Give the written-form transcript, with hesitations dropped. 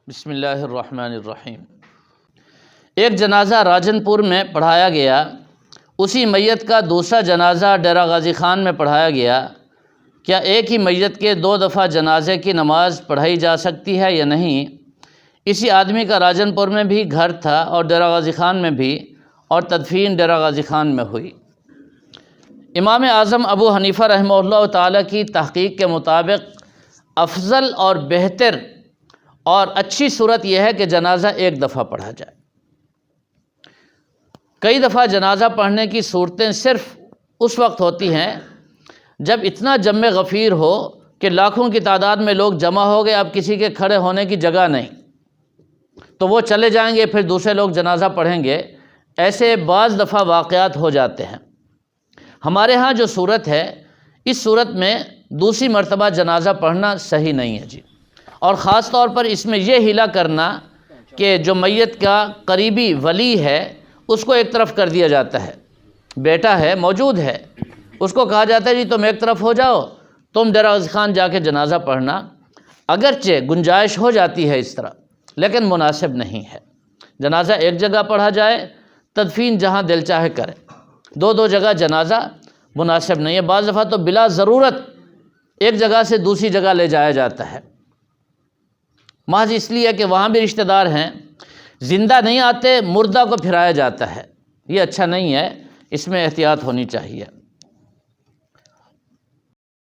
بسم اللہ الرحمن الرحیم۔ ایک جنازہ راجن پور میں پڑھایا گیا، اسی میت کا دوسرا جنازہ ڈیرہ غازی خان میں پڑھایا گیا۔ کیا ایک ہی میت کے دو دفعہ جنازے کی نماز پڑھائی جا سکتی ہے یا نہیں؟ اسی آدمی کا راجن پور میں بھی گھر تھا اور ڈیرہ غازی خان میں بھی، اور تدفین ڈیرہ غازی خان میں ہوئی۔ امام اعظم ابو حنیفہ رحمہ اللہ تعالیٰ کی تحقیق کے مطابق افضل اور بہتر اور اچھی صورت یہ ہے کہ جنازہ ایک دفعہ پڑھا جائے۔ کئی دفعہ جنازہ پڑھنے کی صورتیں صرف اس وقت ہوتی ہیں جب اتنا جم غفیر ہو کہ لاکھوں کی تعداد میں لوگ جمع ہو گئے، اب کسی کے کھڑے ہونے کی جگہ نہیں، تو وہ چلے جائیں گے، پھر دوسرے لوگ جنازہ پڑھیں گے۔ ایسے بعض دفعہ واقعات ہو جاتے ہیں۔ ہمارے ہاں جو صورت ہے، اس صورت میں دوسری مرتبہ جنازہ پڑھنا صحیح نہیں ہے جی، اور خاص طور پر اس میں یہ ہیلا کرنا کہ جو میت کا قریبی ولی ہے اس کو ایک طرف کر دیا جاتا ہے، بیٹا ہے موجود ہے، اس کو کہا جاتا ہے جی تم ایک طرف ہو جاؤ، تم ڈیرہ غازی خان جا کے جنازہ پڑھنا۔ اگرچہ گنجائش ہو جاتی ہے اس طرح، لیکن مناسب نہیں ہے۔ جنازہ ایک جگہ پڑھا جائے، تدفین جہاں دل چاہے کرے، دو جگہ جنازہ مناسب نہیں ہے۔ بعض دفعہ تو بلا ضرورت ایک جگہ سے دوسری جگہ لے جایا جاتا ہے، محض اس لیے کہ وہاں بھی رشتہ دار ہیں، زندہ نہیں آتے، مردہ کو پھرایا جاتا ہے۔ یہ اچھا نہیں ہے، اس میں احتیاط ہونی چاہیے۔